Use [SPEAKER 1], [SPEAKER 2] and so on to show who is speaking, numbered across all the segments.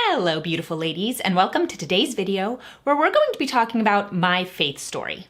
[SPEAKER 1] Hello, beautiful ladies, and welcome to today's video where we're going to be talking about my faith story.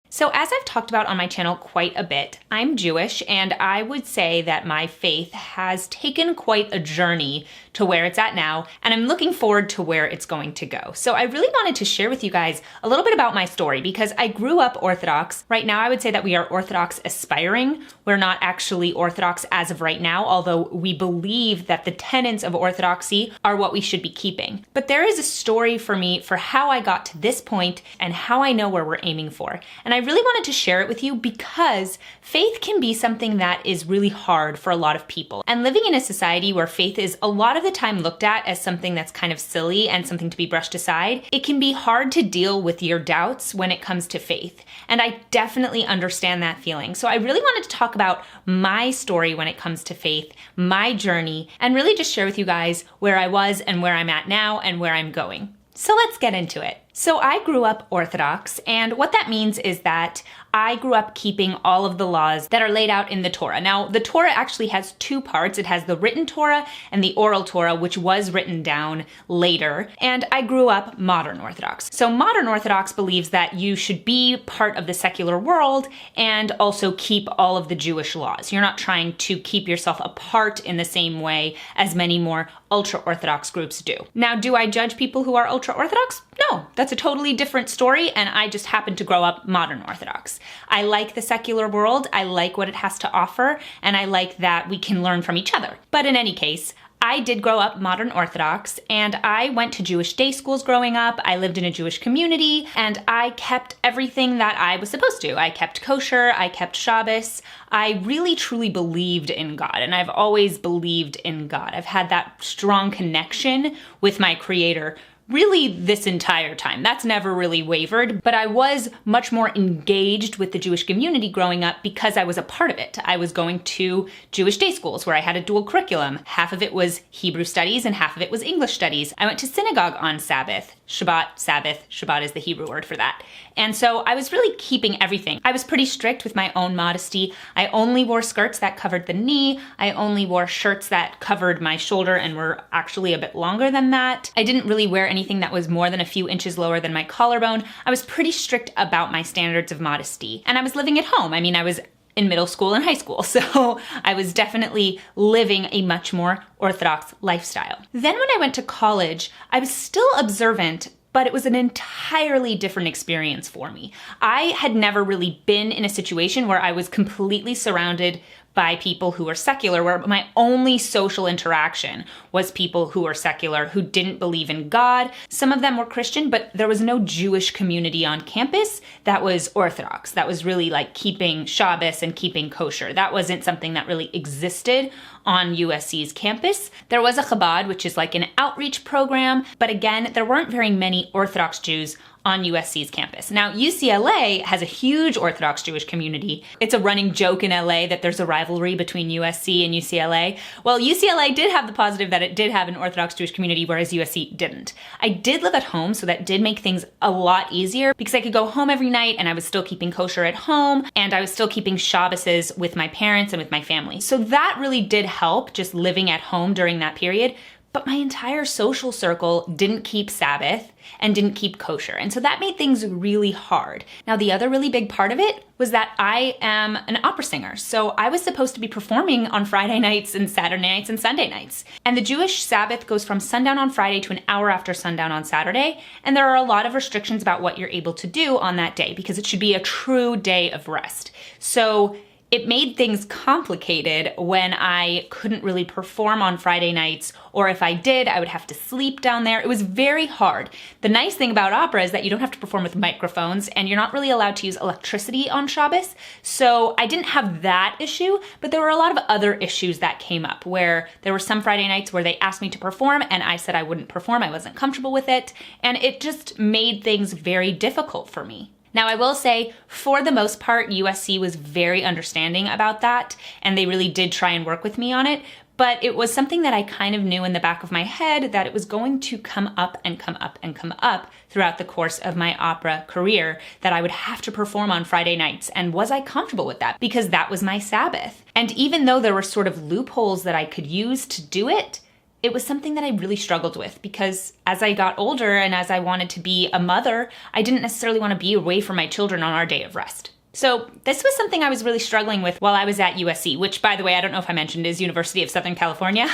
[SPEAKER 1] So as I've talked about on my channel quite a bit, I'm Jewish, and I would say that my faith has taken quite a journey to where it's at now, and I'm looking forward to where it's going to go. So I really wanted to share with you guys a little bit about my story because I grew up Orthodox. Right now I would say that we are Orthodox aspiring. We're not actually Orthodox as of right now, although we believe that the tenets of Orthodoxy are what we should be keeping. But there is a story for me for how I got to this point and how I know where we're aiming for. And I really wanted to share it with you because faith can be something that is really hard for a lot of people. And living in a society where faith is a lot of the time looked at as something that's kind of silly and something to be brushed aside, it can be hard to deal with your doubts when it comes to faith. And I definitely understand that feeling. So I really wanted to talk about my story when it comes to faith, my journey, and really just share with you guys where I was and where I'm at now and where I'm going. So let's get into it. So I grew up Orthodox, and what that means is that I grew up keeping all of the laws that are laid out in the Torah. Now, the Torah actually has two parts. It has the written Torah and the oral Torah, which was written down later, and I grew up modern Orthodox. So modern Orthodox believes that you should be part of the secular world and also keep all of the Jewish laws. You're not trying to keep yourself apart in the same way as many more ultra-Orthodox groups do. Now, do I judge people who are ultra-Orthodox? No, that's a totally different story, and I just happen to grow up modern Orthodox. I like the secular world, I like what it has to offer, and I like that we can learn from each other. But in any case, I did grow up modern Orthodox, and I went to Jewish day schools growing up. I lived in a Jewish community, and I kept everything that I was supposed to. I kept kosher, I kept Shabbos. I really truly believed in God, and I've always believed in God. I've had that strong connection with my Creator really this entire time. That's never really wavered, but I was much more engaged with the Jewish community growing up because I was a part of it. I was going to Jewish day schools where I had a dual curriculum. Half of it was Hebrew studies and half of it was English studies. I went to synagogue on Sabbath. Sabbath is the Hebrew word for that. And so I was really keeping everything. I was pretty strict with my own modesty. I only wore skirts that covered the knee. I only wore shirts that covered my shoulder and were actually a bit longer than that. I didn't really wear anything that was more than a few inches lower than my collarbone. I was pretty strict about my standards of modesty. And I was living at home. I mean, I was in middle school and high school, so I was definitely living a much more Orthodox lifestyle. Then when I went to college, I was still observant, but it was an entirely different experience for me. I had never really been in a situation where I was completely surrounded by people who were secular, where my only social interaction was people who were secular, who didn't believe in God. Some of them were Christian, but there was no Jewish community on campus that was Orthodox. That was really like keeping Shabbos and keeping kosher. That wasn't something that really existed on USC's campus. There was a Chabad, which is like an outreach program, but again, there weren't very many Orthodox Jews on USC's campus. Now, UCLA has a huge Orthodox Jewish community. It's a running joke in LA that there's a rivalry between USC and UCLA. Well, UCLA did have the positive that it did have an Orthodox Jewish community, whereas USC didn't. I did live at home, so that did make things a lot easier because I could go home every night and I was still keeping kosher at home and I was still keeping Shabbos with my parents and with my family. So that really did help just living at home during that period. But my entire social circle didn't keep Sabbath and didn't keep kosher. And so that made things really hard. Now, the other really big part of it was that I am an opera singer. So I was supposed to be performing on Friday nights and Saturday nights and Sunday nights. And the Jewish Sabbath goes from sundown on Friday to an hour after sundown on Saturday. And there are a lot of restrictions about what you're able to do on that day because it should be a true day of rest. So it made things complicated when I couldn't really perform on Friday nights, or if I did, I would have to sleep down there. It was very hard. The nice thing about opera is that you don't have to perform with microphones, and you're not really allowed to use electricity on Shabbos. So I didn't have that issue, but there were a lot of other issues that came up where there were some Friday nights where they asked me to perform, and I said I wouldn't perform. I wasn't comfortable with it, and it just made things very difficult for me. Now, I will say, for the most part, USC was very understanding about that, and they really did try and work with me on it. but it was something that I kind of knew in the back of my head that it was going to come up and come up and come up throughout the course of my opera career, that I would have to perform on Friday nights. And was I comfortable with that? Because that was my Sabbath. And even though there were sort of loopholes that I could use to do it, it was something that I really struggled with, because as I got older and as I wanted to be a mother, I didn't necessarily want to be away from my children on our day of rest. So this was something I was really struggling with while I was at USC, which, by the way, I don't know if I mentioned is University of Southern California,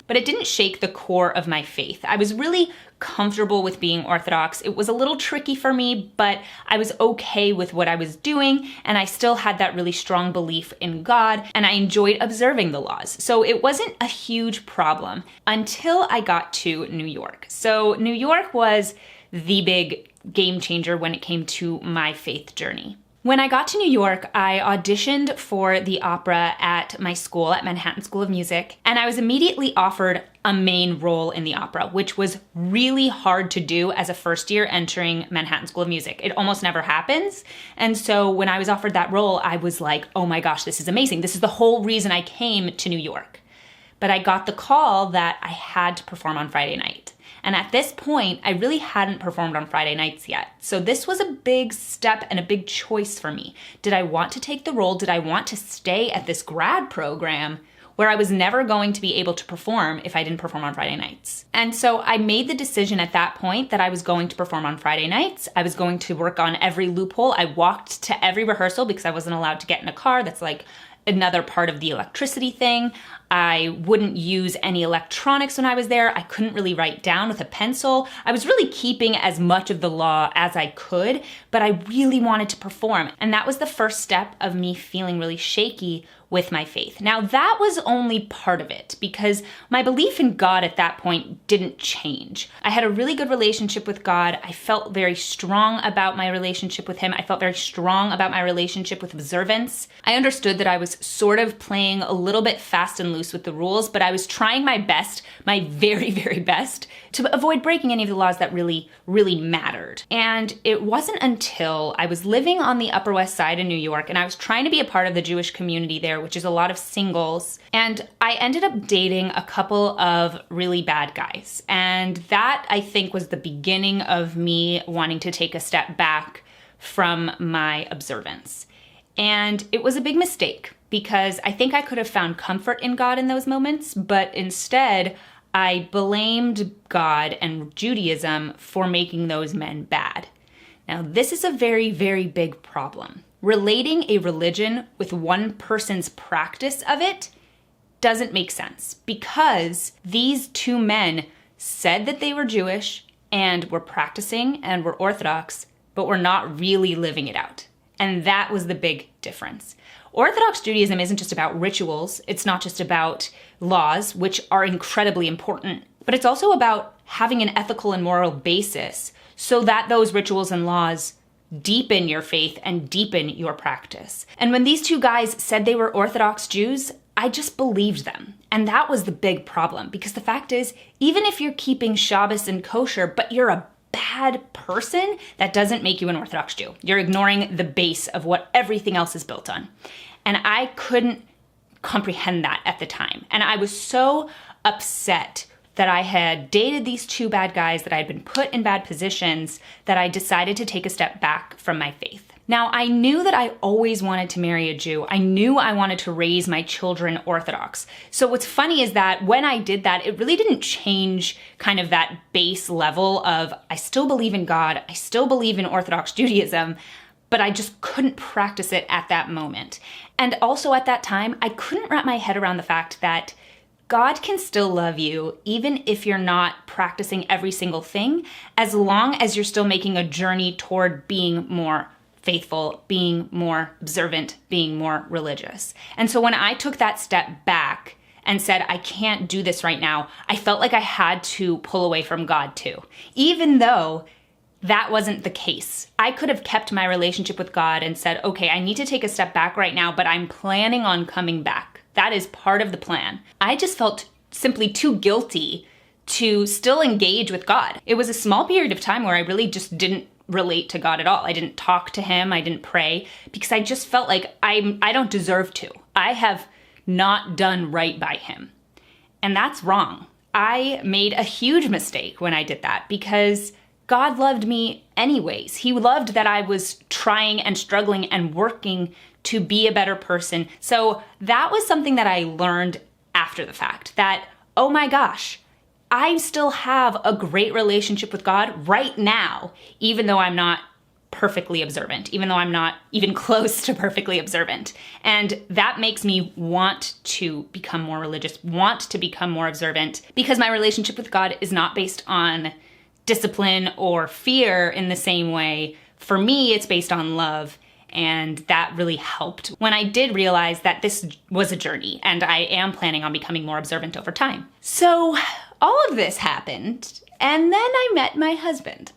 [SPEAKER 1] but it didn't shake the core of my faith. I was really comfortable with being Orthodox. It was a little tricky for me, but I was okay with what I was doing, and I still had that really strong belief in God, and I enjoyed observing the laws. So it wasn't a huge problem until I got to New York. So New York was the big game changer when it came to my faith journey. When I got to New York, I auditioned for the opera at my school, at Manhattan School of Music, and I was immediately offered a main role in the opera, which was really hard to do as a first year entering Manhattan School of Music. It almost never happens. And so when I was offered that role, I was like, oh my gosh, this is amazing. This is the whole reason I came to New York. But I got the call that I had to perform on Friday night. And at this point, I really hadn't performed on Friday nights yet. So this was a big step and a big choice for me. Did I want to take the role? Did I want to stay at this grad program where I was never going to be able to perform if I didn't perform on Friday nights? And so I made the decision at that point that I was going to perform on Friday nights. I was going to work on every loophole. I walked to every rehearsal because I wasn't allowed to get in a car. That's like another part of the electricity thing. I wouldn't use any electronics when I was there. I couldn't really write down with a pencil. I was really keeping as much of the law as I could, but I really wanted to perform. And that was the first step of me feeling really shaky with my faith. Now, that was only part of it, because my belief in God at that point didn't change. I had a really good relationship with God. I felt very strong about my relationship with Him. I felt very strong about my relationship with observance. I understood that I was sort of playing a little bit fast and loose with the rules, but I was trying my best, my very, very best, to avoid breaking any of the laws that really, really mattered. And it wasn't until I was living on the Upper West Side in New York, and I was trying to be a part of the Jewish community there, which is a lot of singles. And I ended up dating a couple of really bad guys. And that, I think, was the beginning of me wanting to take a step back from my observance. And it was a big mistake, because I think I could have found comfort in God in those moments, but instead I blamed God and Judaism for making those men bad. Now, this is a very, very big problem. Relating a religion with one person's practice of it doesn't make sense, because these two men said that they were Jewish and were practicing and were Orthodox, but were not really living it out. And that was the big difference. Orthodox Judaism isn't just about rituals. It's not just about laws, which are incredibly important, but it's also about having an ethical and moral basis so that those rituals and laws deepen your faith and deepen your practice. And when these two guys said they were Orthodox Jews, I just believed them. And that was the big problem, because the fact is, even if you're keeping Shabbos and kosher, but you're a bad person, that doesn't make you an Orthodox Jew. You're ignoring the base of what everything else is built on. And I couldn't comprehend that at the time. And I was so upset that I had dated these two bad guys, that I had been put in bad positions, that I decided to take a step back from my faith. Now, I knew that I always wanted to marry a Jew. I knew I wanted to raise my children Orthodox. So what's funny is that when I did that, it really didn't change kind of that base level of, I still believe in God, I still believe in Orthodox Judaism, but I just couldn't practice it at that moment. And also at that time, I couldn't wrap my head around the fact that God can still love you even if you're not practicing every single thing, as long as you're still making a journey toward being more faithful, being more observant, being more religious. And so when I took that step back and said, I can't do this right now, I felt like I had to pull away from God too, even though that wasn't the case. I could have kept my relationship with God and said, okay, I need to take a step back right now, but I'm planning on coming back. That is part of the plan. I just felt simply too guilty to still engage with God. It was a small period of time where I really just didn't relate to God at all. I didn't talk to Him. I didn't pray, because I just felt like I don't deserve to. I have not done right by Him. And that's wrong. I made a huge mistake when I did that because God loved me anyways. He loved that I was trying and struggling and working to be a better person. So that was something that I learned after the fact, that, oh my gosh, I still have a great relationship with God right now, even though I'm not perfectly observant, even though I'm not even close to perfectly observant. And that makes me want to become more religious, want to become more observant, because my relationship with God is not based on discipline or fear in the same way. For me, it's based on love. And that really helped when I did realize that this was a journey and I am planning on becoming more observant over time. So all of this happened, and then I met my husband.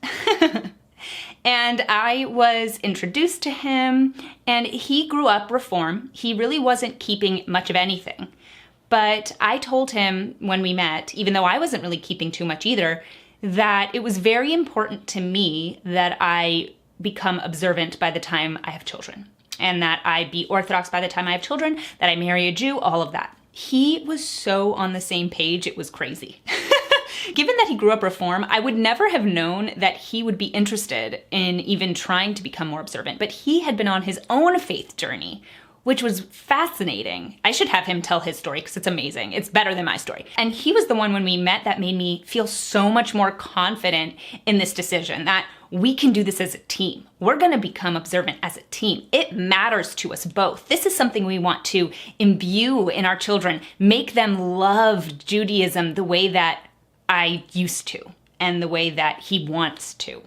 [SPEAKER 1] And I was introduced to him, and he grew up Reform. He really wasn't keeping much of anything. But I told him when we met, even though I wasn't really keeping too much either, that it was very important to me that I become observant by the time I have children, and that I be Orthodox by the time I have children, that I marry a Jew, all of that. He was so on the same page, it was crazy. Given that he grew up Reform, I would never have known that he would be interested in even trying to become more observant, but he had been on his own faith journey, which was fascinating. I should have him tell his story because it's amazing. It's better than my story. And he was the one when we met that made me feel so much more confident in this decision, that we can do this as a team. We're gonna become observant as a team. It matters to us both. This is something we want to imbue in our children, make them love Judaism the way that I used to and the way that he wants to.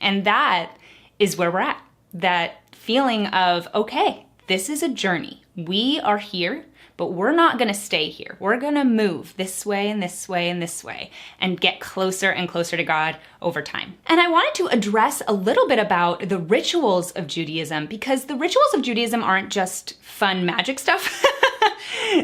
[SPEAKER 1] And that is where we're at. That feeling of, okay, this is a journey. We are here, but we're not gonna stay here. We're gonna move this way and this way and this way and get closer and closer to God over time. And I wanted to address a little bit about the rituals of Judaism, because the rituals of Judaism aren't just fun magic stuff.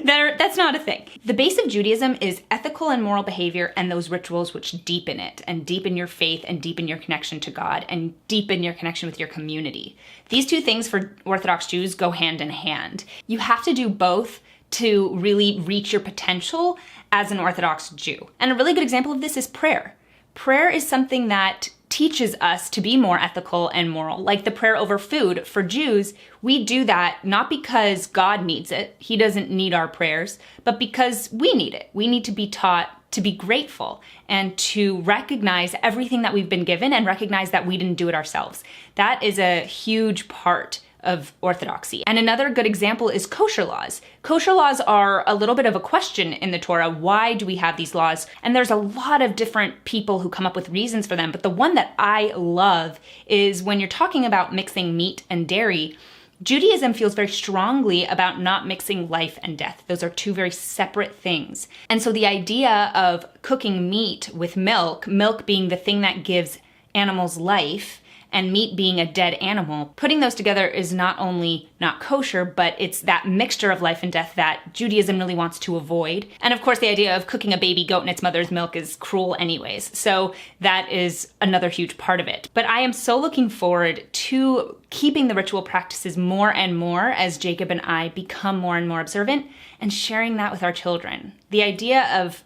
[SPEAKER 1] That's not a thing. The base of Judaism is ethical and moral behavior and those rituals which deepen it and deepen your faith and deepen your connection to God and deepen your connection with your community. These two things for Orthodox Jews go hand in hand. You have to do both to really reach your potential as an Orthodox Jew. And a really good example of this is prayer. Prayer is something that teaches us to be more ethical and moral. Like the prayer over food for Jews, we do that not because God needs it, he doesn't need our prayers, but because we need it. We need to be taught to be grateful and to recognize everything that we've been given and recognize that we didn't do it ourselves. That is a huge part of orthodoxy. And another good example is kosher laws. Kosher laws are a little bit of a question in the Torah. Why do we have these laws? And there's a lot of different people who come up with reasons for them. But the one that I love is when you're talking about mixing meat and dairy, Judaism feels very strongly about not mixing life and death. Those are two very separate things. And so the idea of cooking meat with milk, milk being the thing that gives animals life, and meat being a dead animal, putting those together is not only not kosher, but it's that mixture of life and death that Judaism really wants to avoid. And of course, the idea of cooking a baby goat in its mother's milk is cruel anyways. So that is another huge part of it. But I am so looking forward to keeping the ritual practices more and more as Jacob and I become more and more observant and sharing that with our children. The idea of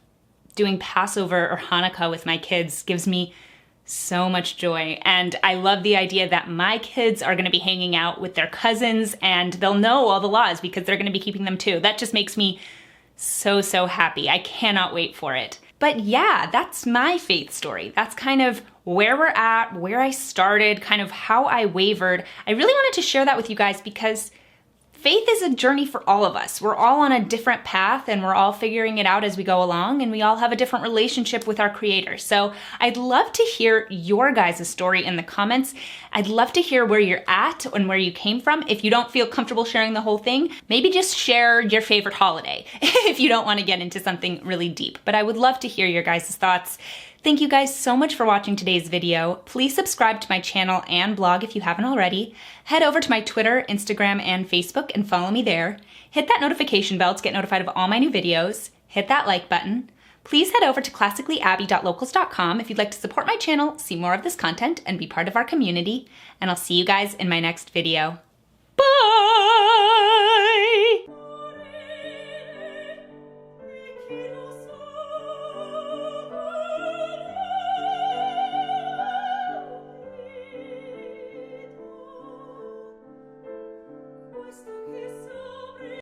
[SPEAKER 1] doing Passover or Hanukkah with my kids gives me so much joy. And I love the idea that my kids are going to be hanging out with their cousins and they'll know all the laws because they're going to be keeping them too. That just makes me so, so happy. I cannot wait for it. But yeah, that's my faith story. That's kind of where we're at, where I started, kind of how I wavered. I really wanted to share that with you guys because faith is a journey for all of us. We're all on a different path and we're all figuring it out as we go along, and we all have a different relationship with our Creator. So I'd love to hear your guys' story in the comments. I'd love to hear where you're at and where you came from. If you don't feel comfortable sharing the whole thing, maybe just share your favorite holiday if you don't want to get into something really deep. But I would love to hear your guys' thoughts. Thank you guys so much for watching today's video. Please subscribe to my channel and blog if you haven't already. Head over to my Twitter, Instagram, and Facebook and follow me there. Hit that notification bell to get notified of all my new videos. Hit that like button. Please head over to classicallyabbey.locals.com if you'd like to support my channel, see more of this content, and be part of our community. And I'll see you guys in my next video. Bye!